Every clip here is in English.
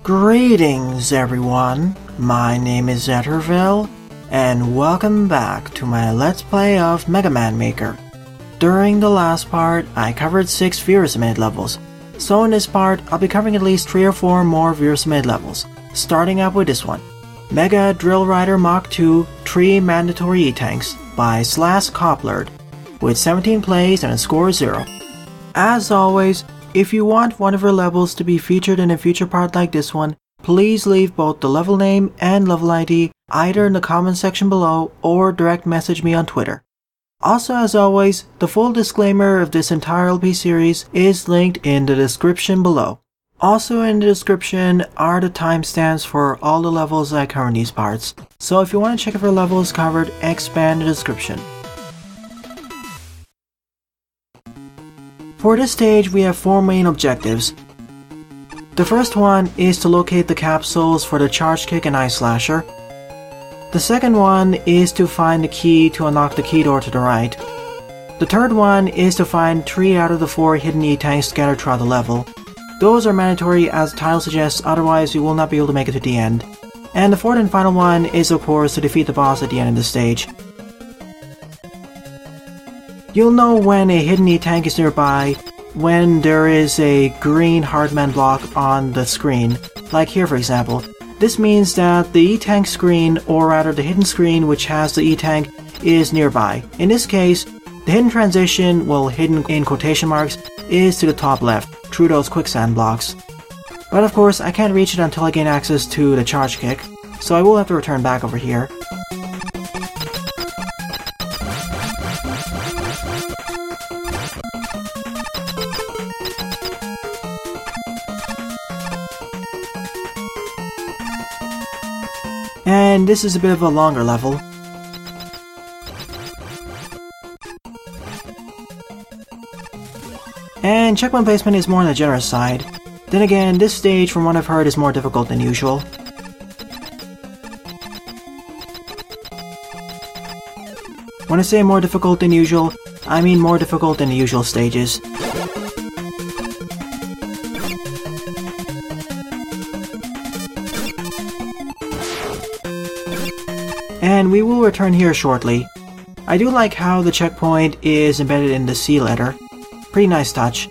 Greetings everyone, my name is Zetterville, and welcome back to my Let's Play of Mega Man Maker. During the last part, I covered 6 viewer submitted levels, so in this part, I'll be covering at least 3 or 4 more viewer submitted levels, starting out with this one, Mega Drill Rider Mach 2 3 Mandatory E-Tanks by Slascoplerd, with 17 plays and a score of 0. As always, if you want one of your levels to be featured in a future part like this one, please leave both the level name and level ID either in the comment section below or direct message me on Twitter. Also, as always, the full disclaimer of this entire LP series is linked in the description below. Also in the description are the timestamps for all the levels I cover in these parts, so if you want to check if your level is covered, expand the description. For this stage, we have 4 main objectives. The first one is to locate the capsules for the Charge Kick and Ice Slasher. The second one is to find the key to unlock the key door to the right. The third one is to find 3 out of the 4 hidden E-Tanks scattered throughout the level. Those are mandatory as the title suggests, otherwise you will not be able to make it to the end. And the fourth and final one is of course to defeat the boss at the end of the stage. You'll know when a hidden E-Tank is nearby when there is a green Hardman block on the screen, like here for example. This means that the E-Tank screen, or rather the hidden screen which has the E-Tank, is nearby. In this case, the hidden transition, well hidden in quotation marks, is to the top left, through those quicksand blocks. But of course I can't reach it until I gain access to the Charge Kick, so I will have to return back over here. And this is a bit of a longer level. And checkpoint placement is more on the generous side. Then again, this stage from what I've heard is more difficult than usual. When I say more difficult than usual, I mean more difficult than the usual stages. And we will return here shortly. I do like how the checkpoint is embedded in the C letter. Pretty nice touch.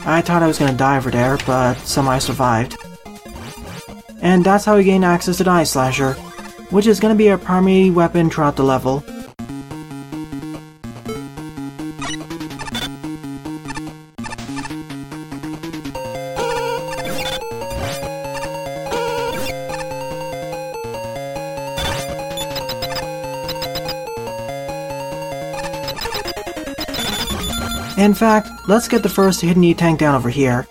I thought I was gonna die over there, but somehow I survived. And that's how we gain access to the Ice Slasher, which is going to be our primary weapon throughout the level. In fact, let's get the first hidden E-Tank down over here.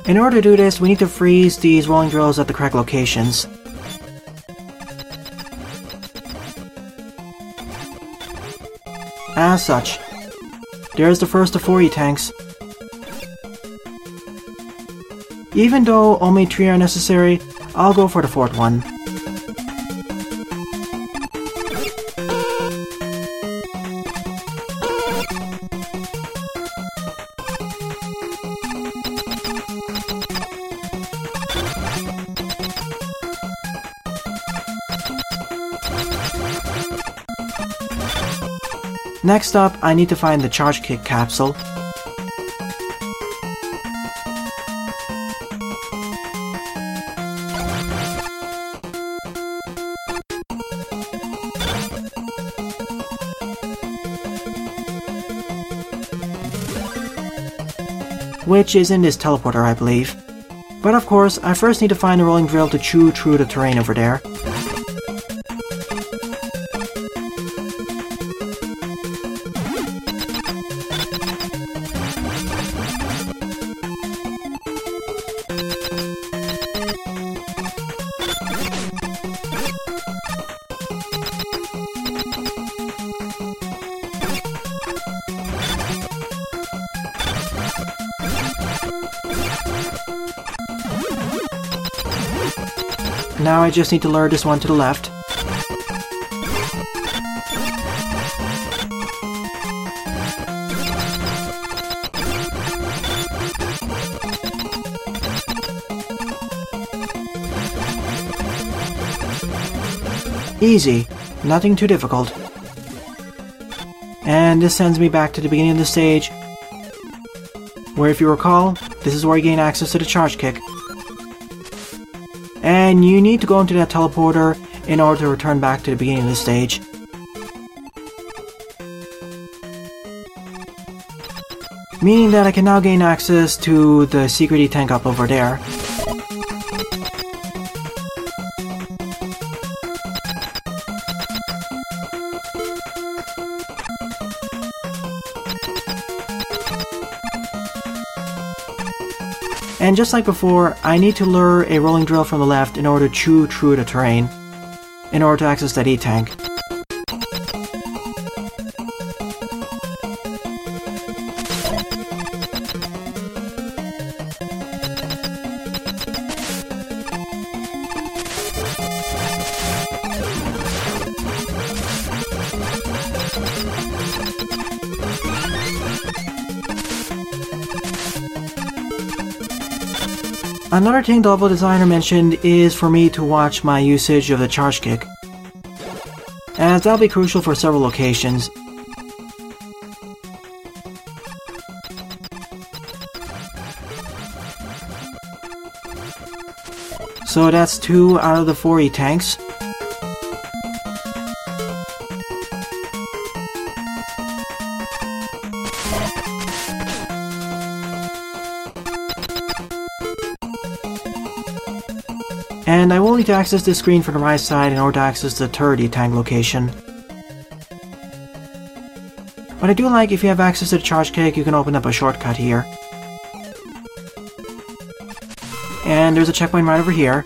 In order to do this, we need to freeze these rolling drills at the correct locations. As such, there's the first of 4 E-Tanks. Even though only 3 are necessary, I'll go for the 4th one. Next up, I need to find the Charge Kick capsule. Which is in this teleporter, I believe. But of course, I first need to find a rolling drill to chew through the terrain over there. Now I just need to lure this one to the left. Easy, nothing too difficult. And this sends me back to the beginning of the stage, where if you recall, this is where you gain access to the charge kick. And you need to go into that teleporter in order to return back to the beginning of the stage. Meaning that I can now gain access to the secret E-tank up over there. And just like before, I need to lure a rolling drill from the left in order to chew through the terrain, in order to access that E-tank. Another thing the level designer mentioned is for me to watch my usage of the charge kick, as that'll be crucial for several locations. So that's 2 out of the 4 E-tanks. And I will need to access this screen from the right side in order to access the third E-tank location. But I do like if you have access to the charge kick, you can open up a shortcut here. And there's a checkpoint right over here.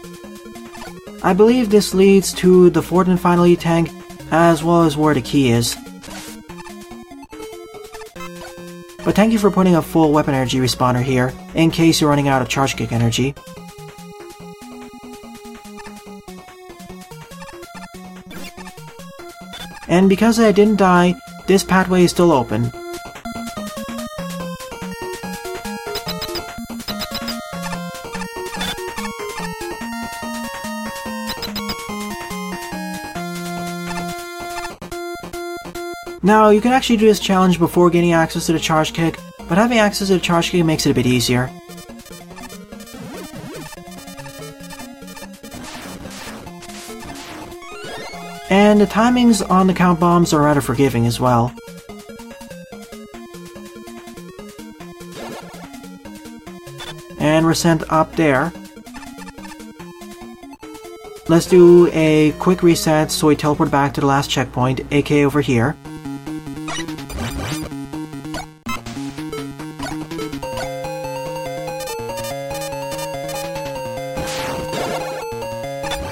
I believe this leads to the 4th and final E-tank, as well as where the key is. But thank you for putting a full weapon energy respawner here, in case you're running out of charge kick energy. And because I didn't die, this pathway is still open. Now, you can actually do this challenge before gaining access to the charge kick, but having access to the charge kick makes it a bit easier. And the timings on the count bombs are rather forgiving as well. And we're sent up there. Let's do a quick reset so we teleport back to the last checkpoint, aka over here.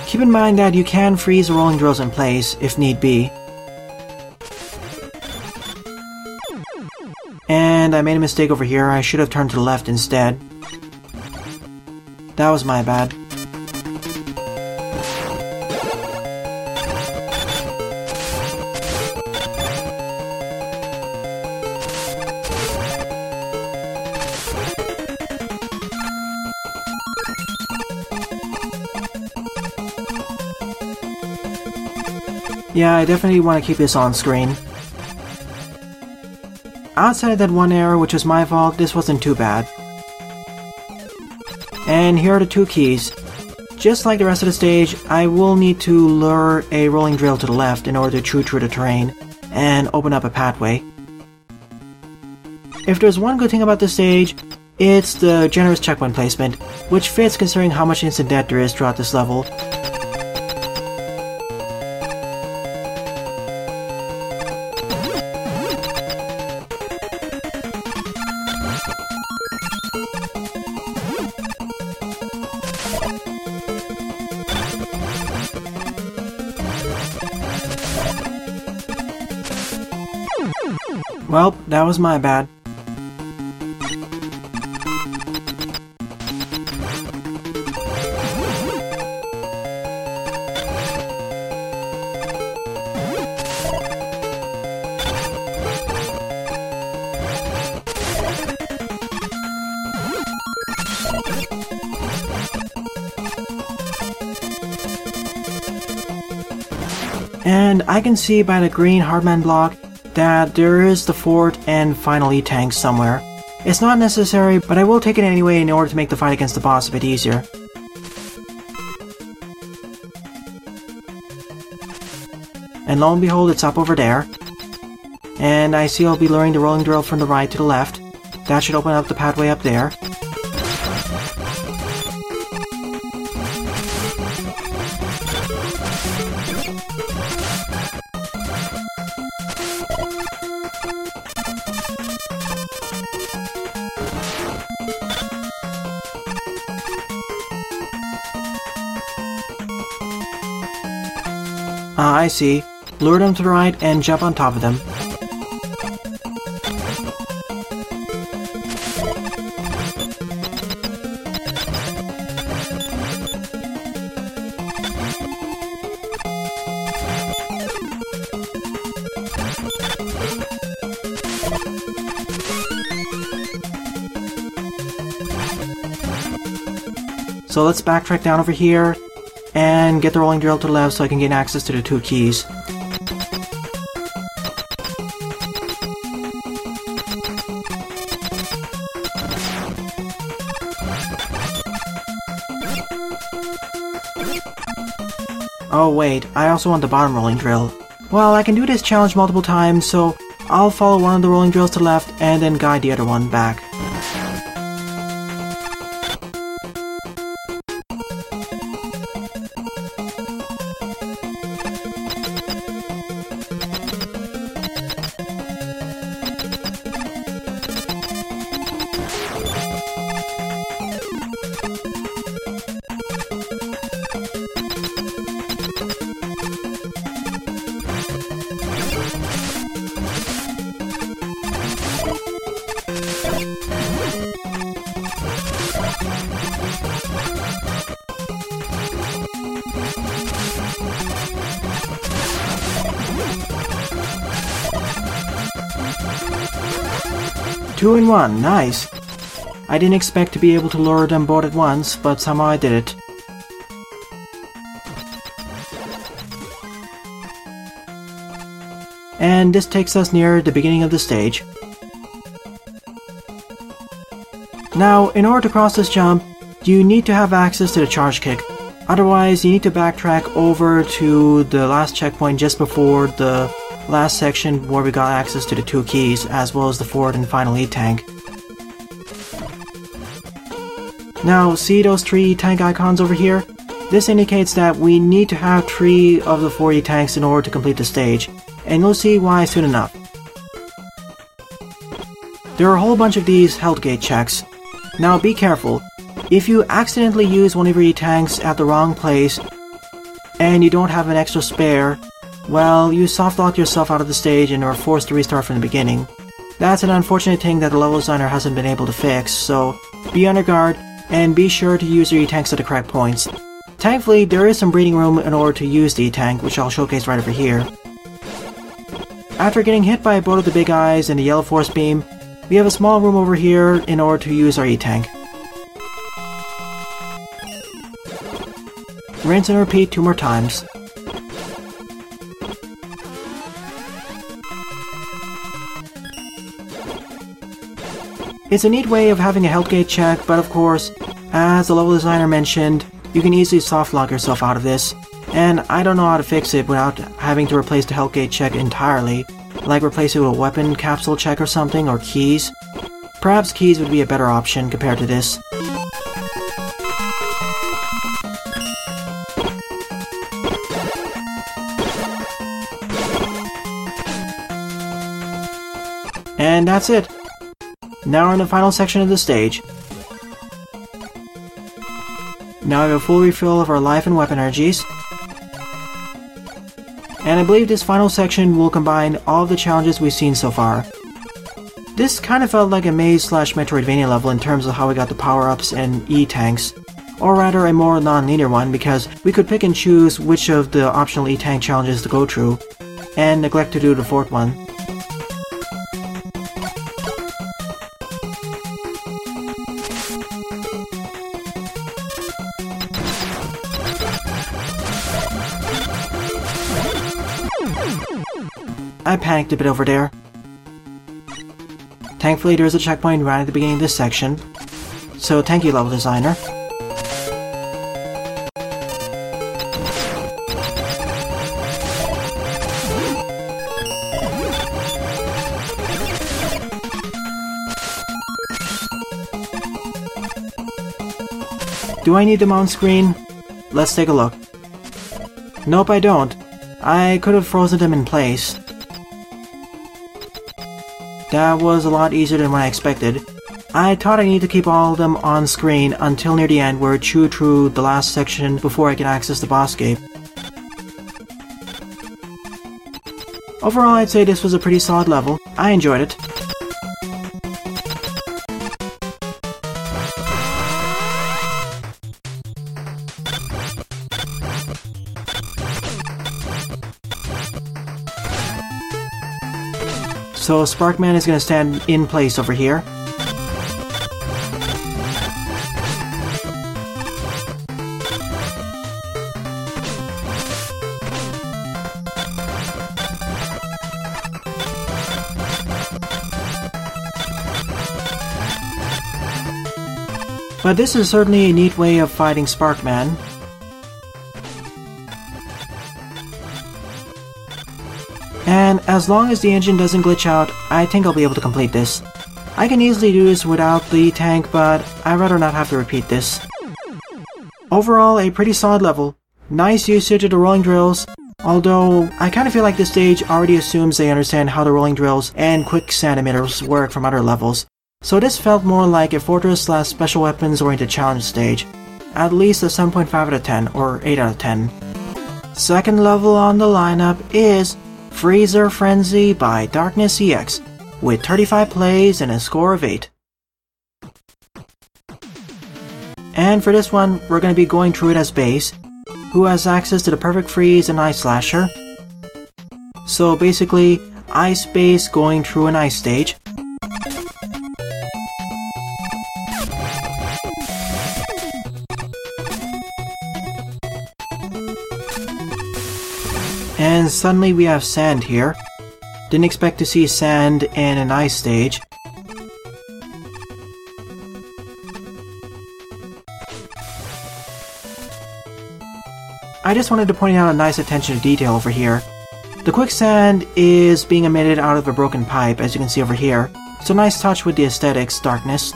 Keep in mind that you can freeze the rolling drills in place, if need be. And I made a mistake over here, I should have turned to the left instead. That was my bad. Yeah, I definitely want to keep this on screen. Outside of that one error, which was my fault, this wasn't too bad. And here are the 2 keys. Just like the rest of the stage, I will need to lure a rolling drill to the left in order to chew through the terrain and open up a pathway. If there's one good thing about this stage, it's the generous checkpoint placement, which fits considering how much instant death there is throughout this level. Well, that was my bad. And I can see by the green hardman block that there is the fort and final E-tank somewhere. It's not necessary, but I will take it anyway in order to make the fight against the boss a bit easier. And lo and behold, it's up over there. And I see I'll be luring the rolling drill from the right to the left. That should open up the pathway up there. I see. Lure them to the right and jump on top of them. So let's backtrack down over here and get the rolling drill to the left so I can gain access to the 2 keys. Oh wait, I also want the bottom rolling drill. Well, I can do this challenge multiple times, so I'll follow one of the rolling drills to the left and then guide the other one back. Two in one, nice! I didn't expect to be able to lure them both at once, but somehow I did it. And this takes us near the beginning of the stage. Now, in order to cross this jump, you need to have access to the charge kick. Otherwise, you need to backtrack over to the last checkpoint just before the last section where we got access to the 2 keys, as well as the fort and final E-tank. Now, see those 3 E-tank icons over here? This indicates that we need to have 3 of the 4 E-tanks in order to complete the stage, and you'll see why soon enough. There are a whole bunch of these health gate checks. Now be careful. If you accidentally use one of your E-tanks at the wrong place, and you don't have an extra spare, well, you soft-lock yourself out of the stage and are forced to restart from the beginning. That's an unfortunate thing that the level designer hasn't been able to fix, so be on your guard, and be sure to use your E-tanks at the correct points. Thankfully, there is some breathing room in order to use the E-tank, which I'll showcase right over here. After getting hit by both of the big eyes and the yellow force beam, we have a small room over here in order to use our E-tank. Rinse and repeat 2 more times. It's a neat way of having a health gate check, but of course, as the level designer mentioned, you can easily soft-lock yourself out of this, and I don't know how to fix it without having to replace the health gate check entirely, like replace it with a weapon capsule check or something, or keys. Perhaps keys would be a better option compared to this. And that's it. Now we're in the final section of the stage. Now we have a full refill of our life and weapon energies. And I believe this final section will combine all of the challenges we've seen so far. This kind of felt like a maze/Metroidvania level in terms of how we got the power-ups and E-tanks. Or rather a more non-linear one, because we could pick and choose which of the optional E-tank challenges to go through, and neglect to do the 4th one. I panicked a bit over there. Thankfully, there's a checkpoint right at the beginning of this section, so thank you, level designer. Do I need them on screen? Let's take a look. Nope, I don't. I could have frozen them in place. That was a lot easier than what I expected. I thought I need to keep all of them on screen until near the end where I chew through the last section before I can access the boss cave. Overall, I'd say this was a pretty solid level. I enjoyed it. So Sparkman is going to stand in place over here. But this is certainly a neat way of fighting Sparkman. And as long as the engine doesn't glitch out, I think I'll be able to complete this. I can easily do this without the tank, but I'd rather not have to repeat this. Overall, a pretty solid level. Nice usage of the rolling drills, although I kind of feel like this stage already assumes they understand how the rolling drills and quicksand emitters work from other levels. So this felt more like a Fortress/Special Weapons oriented challenge stage. At least a 7.5 out of 10, or 8 out of 10. Second level on the lineup is Freezer Frenzy by Darkness EX, with 35 plays and a score of 8. And for this one, we're going to be going through it as base, who has access to the Perfect Freeze and Ice Slasher. So basically, Ice Base going through an ice stage. And suddenly we have sand here. Didn't expect to see sand in an ice stage. I just wanted to point out a nice attention to detail over here. The quicksand is being emitted out of a broken pipe, as you can see over here. So nice touch with the aesthetics, Darkness.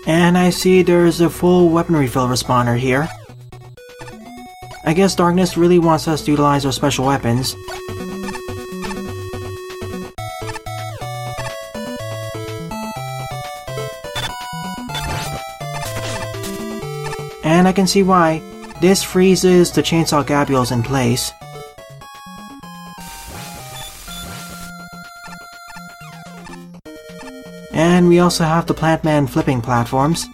And I see there's a full weapon refill respawner here. I guess Darkness really wants us to utilize our special weapons. And I can see why. This freezes the chainsaw gabules in place. And we also have the Plantman flipping platforms.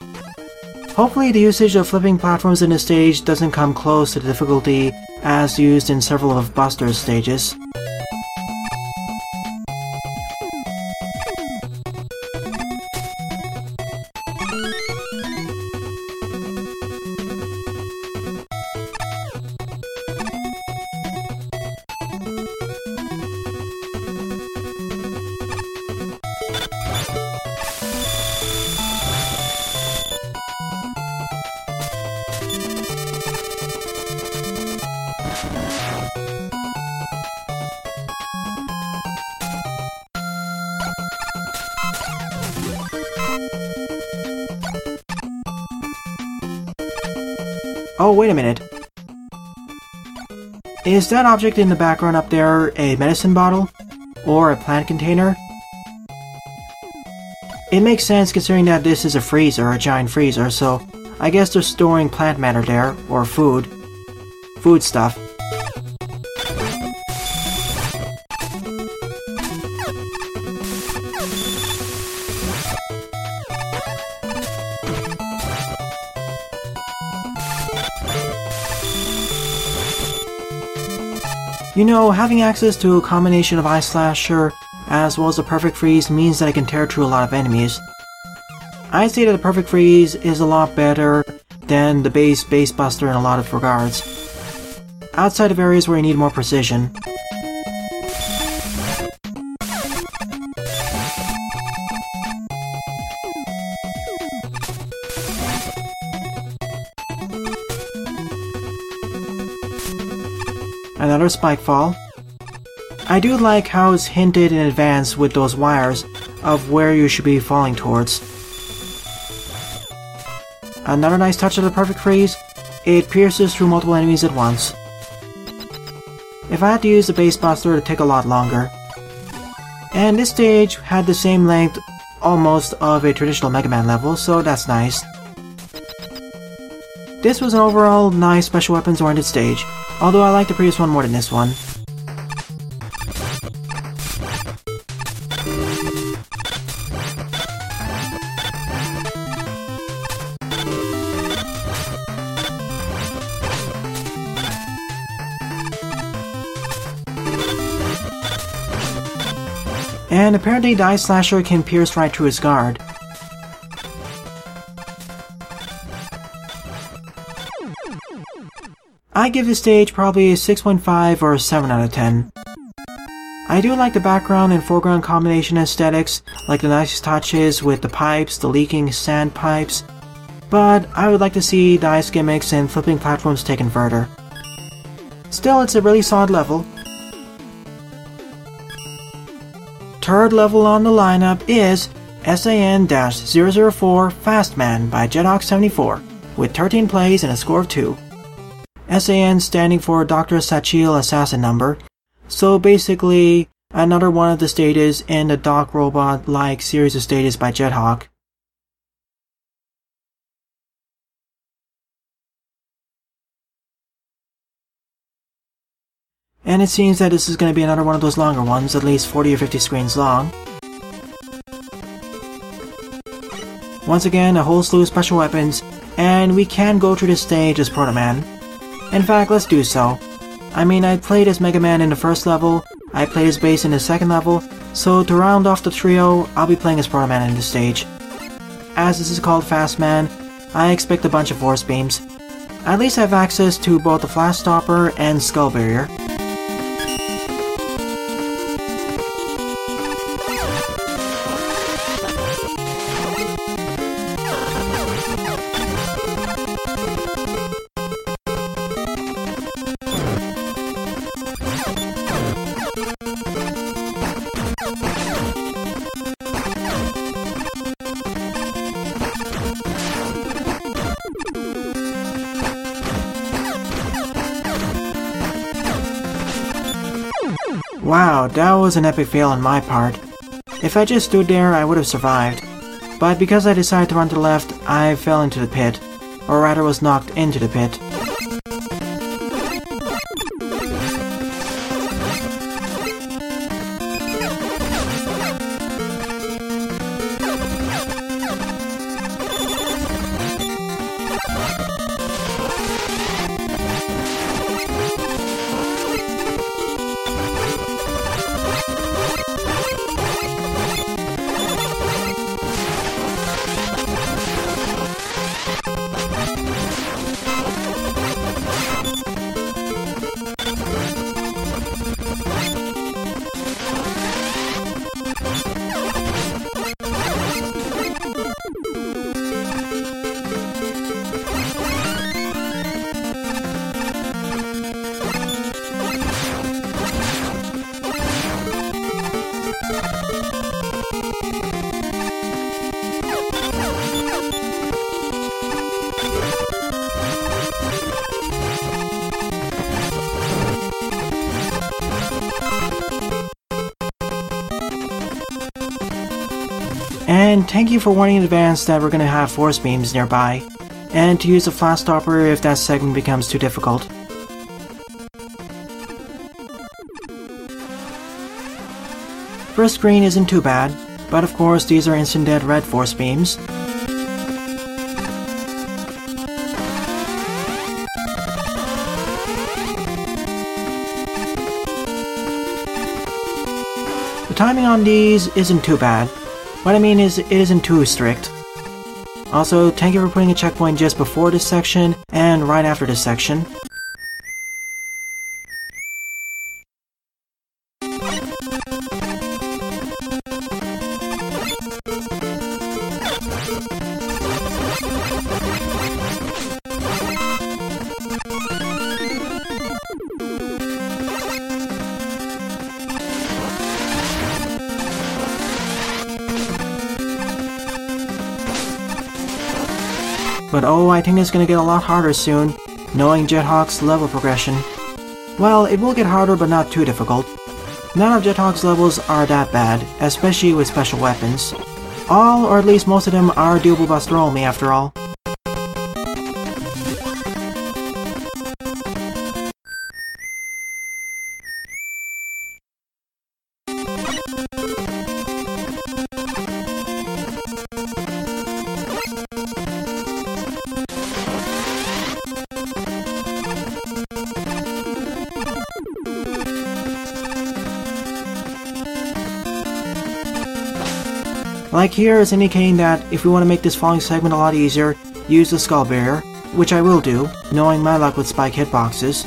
Hopefully the usage of flipping platforms in this stage doesn't come close to the difficulty as used in several of Buster's stages. Oh, wait a minute. Is that object in the background up there a medicine bottle? Or a plant container? It makes sense considering that this is a freezer, a giant freezer, so I guess they're storing plant matter there, or food. Food stuff. You know, having access to a combination of Ice Slasher as well as a Perfect Freeze means that I can tear through a lot of enemies. I'd say that the Perfect Freeze is a lot better than the base Buster in a lot of regards, outside of areas where you need more precision. Another Spike Fall. I do like how it's hinted in advance with those wires of where you should be falling towards. Another nice touch of the Perfect Freeze, it pierces through multiple enemies at once. If I had to use the base Buster, it'd take a lot longer. And this stage had the same length almost of a traditional Mega Man level, so that's nice. This was an overall nice special weapons oriented stage, although I like the previous one more than this one. And apparently the Ice Slasher can pierce right through his guard. I give this stage probably a 6.5 or a 7 out of 10. I do like the background and foreground combination aesthetics, like the nice touches with the pipes, the leaking sand pipes, but I would like to see the ice gimmicks and flipping platforms taken further. Still, it's a really solid level. Third level on the lineup is SAN-004 Fastman by Jethawk74, with 13 plays and a score of 2. SAN standing for Dr. Sachil Assassin Number, so basically another one of the stages in the Doc Robot-like series of stages by Jethawk. And it seems that this is going to be another one of those longer ones, at least 40 or 50 screens long. Once again, a whole slew of special weapons, and we can go through this stage as Proto Man. In fact, let's do so. I mean, I played as Mega Man in the first level, I played as Bass in the second level, so to round off the trio, I'll be playing as Proto Man in this stage. As this is called Fast Man, I expect a bunch of Force Beams. At least I have access to both the Flash Stopper and Skull Barrier. Wow, that was an epic fail on my part. If I just stood there, I would have survived. But because I decided to run to the left, I fell into the pit. Or rather was knocked into the pit. And thank you for warning in advance that we're gonna have Force Beams nearby, and to use the Flash Stopper if that segment becomes too difficult. First screen isn't too bad, but of course these are instant dead red Force Beams. timing on these isn't too bad. What I mean is, it isn't too strict. Also, thank you for putting a checkpoint just before this section and right after this section. But oh, I think it's gonna get a lot harder soon, knowing Jethawk's level progression. Well, it will get harder but not too difficult. None of Jethawk's levels are that bad, especially with special weapons. All, or at least most of them, are doable by throw me after all. Like here is indicating that if we want to make this following segment a lot easier, use the skull barrier, which I will do, knowing my luck with spike hitboxes.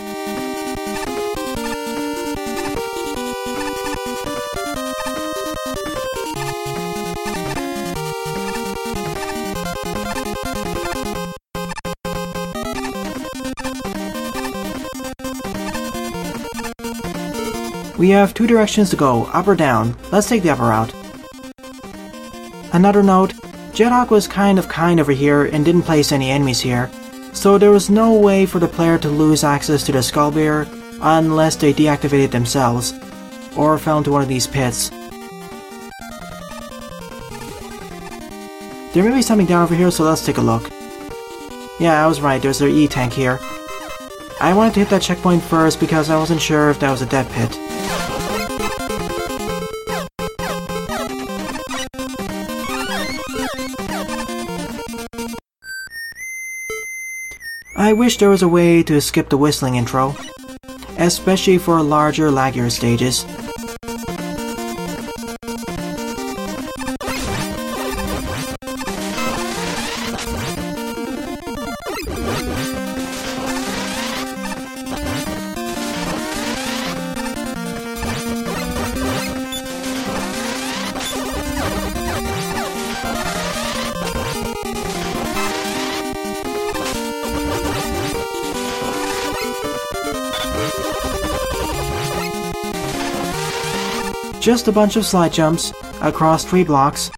We have two directions to go, up or down. Let's take the upper route. Another note, Jethawk was kind of kind over here and didn't place any enemies here, so there was no way for the player to lose access to the skull barrier unless they deactivated themselves, or fell into one of these pits. There may be something down over here, so let's take a look. Yeah, I was right, there's their E-tank here. I wanted to hit that checkpoint first because I wasn't sure if that was a dead pit. I wish there was a way to skip the whistling intro, especially for larger, laggier stages. Just a bunch of slide jumps across 3 blocks.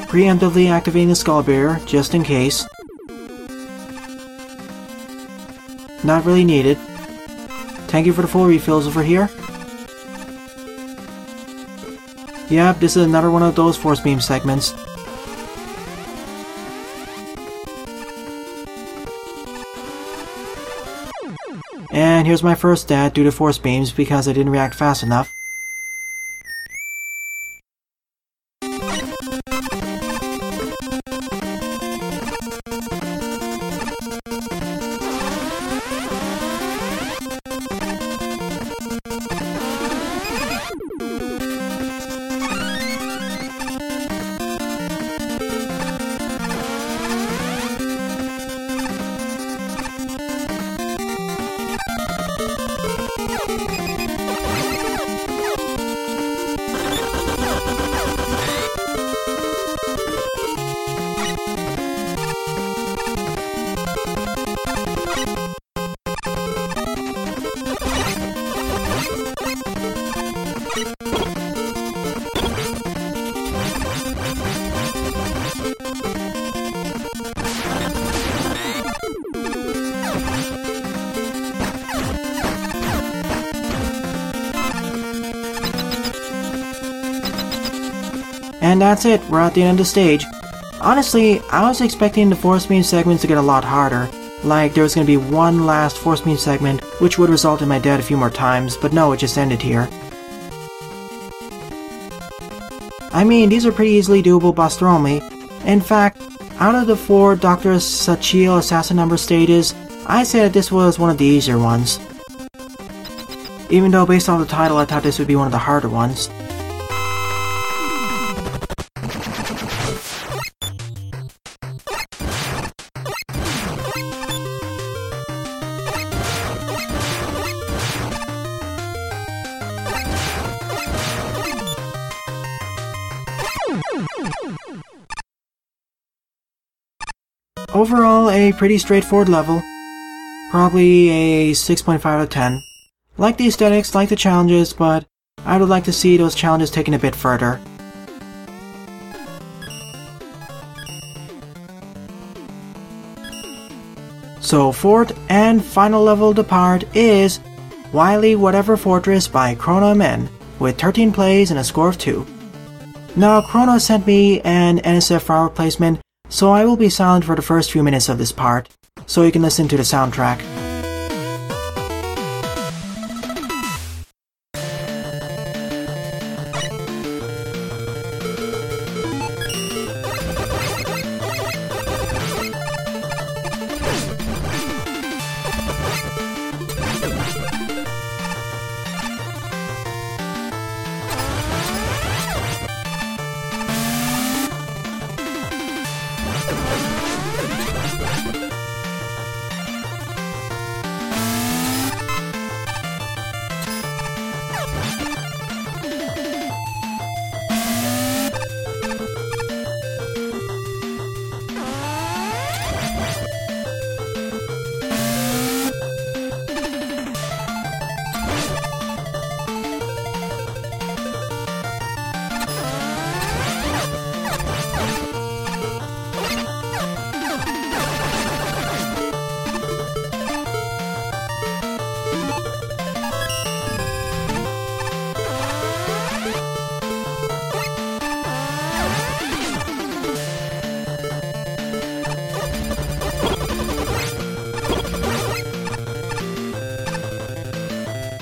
Preemptively activating the skull barrier, just in case. Not really needed. Thank you for the full refills over here. Yep, this is another one of those force beam segments. And here's my first death due to force beams because I didn't react fast enough. And that's it, we're at the end of the stage. Honestly, I was expecting the force beam segments to get a lot harder. Like there was going to be one last force beam segment, which would result in my death a few more times, but no, it just ended here. I mean, these are pretty easily doable boss throw me. In fact, Out of the 4 Dr. Sachiel Assassin number stages, I'd say that this was one of the easier ones. Even though based on the title I thought this would be one of the harder ones. Overall, a pretty straightforward level. Probably a 6.5 out of 10. Like the aesthetics, like the challenges, but I would like to see those challenges taken a bit further. So, fourth and final level of the part is Wily Whatever Fortress by Crono MN, with 13 plays and a score of 2. Now, Crono sent me an NSF file replacement, so I will be silent for the first few minutes of this part, so you can listen to the soundtrack.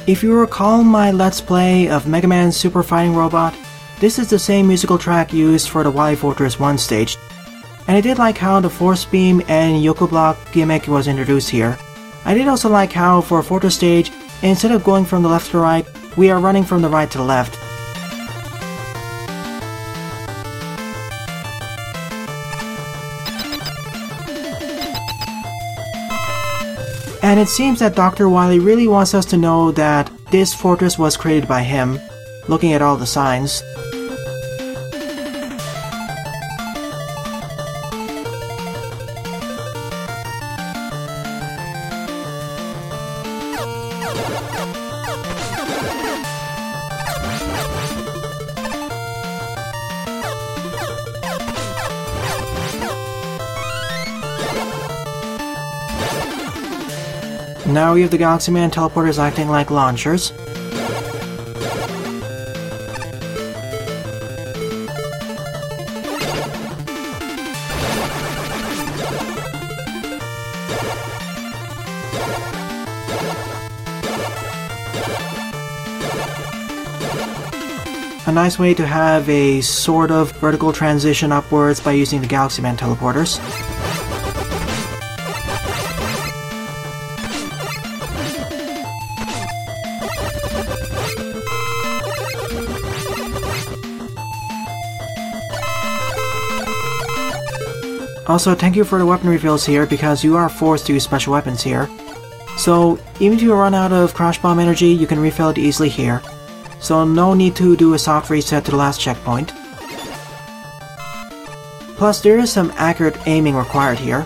If you recall my Let's Play of Mega Man Super Fighting Robot, this is the same musical track used for the Wily Fortress 1 stage, and I did like how the Force Beam and Yoko Block gimmick was introduced here. I did also like how for a Fortress stage, instead of going from the left to the right, we are running from the right to the left. And it seems that Dr. Wily really wants us to know that this fortress was created by him, looking at all the signs. Now we have the Galaxy Man teleporters acting like launchers. A nice way to have a sort of vertical transition upwards by using the Galaxy Man teleporters. Also, thank you for the weapon refills here, because you are forced to use special weapons here. So, even if you run out of Crash Bomb energy, you can refill it easily here. So no need to do a soft reset to the last checkpoint. Plus, there is some accurate aiming required here.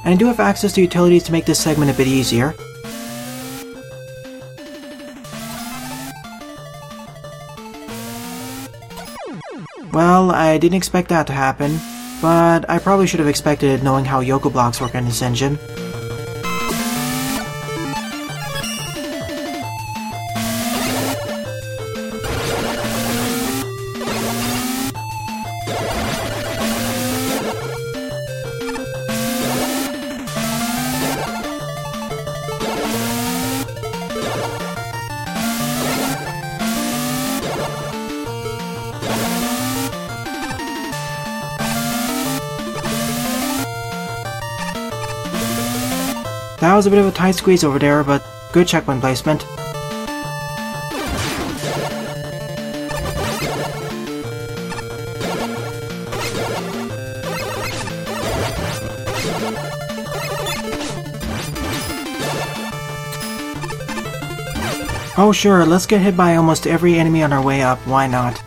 and I do have access to utilities to make this segment a bit easier. Well, I didn't expect that to happen, but I probably should have expected it knowing how Yoko blocks work in this engine. That was a bit of a tight squeeze over there, but good checkpoint placement. Oh sure, let's get hit by almost every enemy on our way up, why not?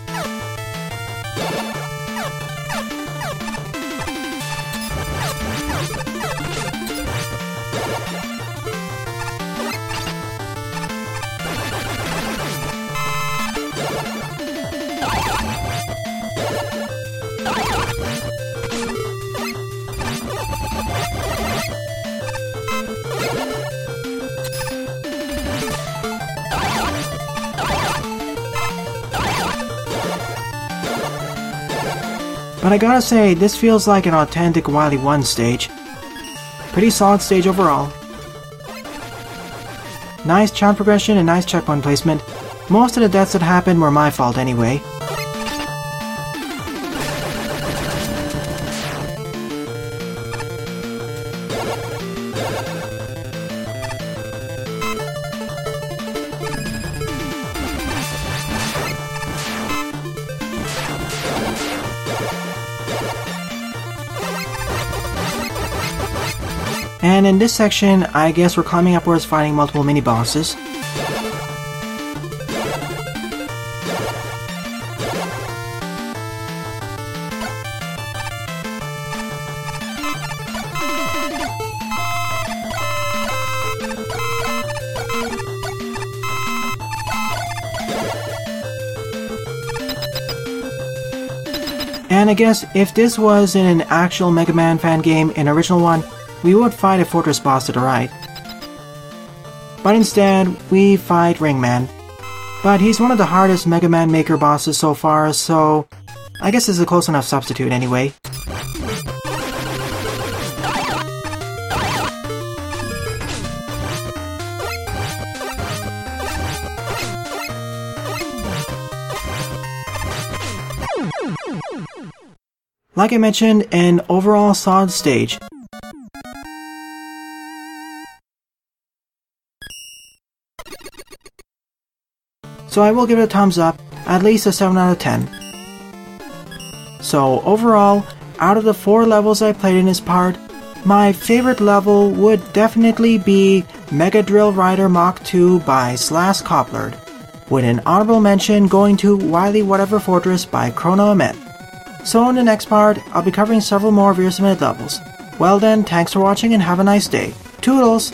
But I gotta say, this feels like an authentic Wily 1 stage. Pretty solid stage overall. Nice challenge progression and nice checkpoint placement. Most of the deaths that happened were my fault anyway. And in this section, I guess we're climbing upwards fighting multiple mini-bosses. And I guess if this was in an actual Mega Man fan game, an original one, we would fight a fortress boss to the right. But instead, we fight Ringman. But he's one of the hardest Mega Man Maker bosses so far, so I guess it's a close enough substitute anyway. Like I mentioned, an overall solid stage. So I will give it a thumbs up, at least a 7 out of 10. So overall, out of the 4 levels I played in this part, my favorite level would definitely be Mega Drill Rider Mach 2 by Slascoplerd, with an honorable mention going to Wily Whatever Fortress by Crono. So in the next part, I'll be covering several more Virus levels. Well then, thanks for watching and have a nice day. Toodles!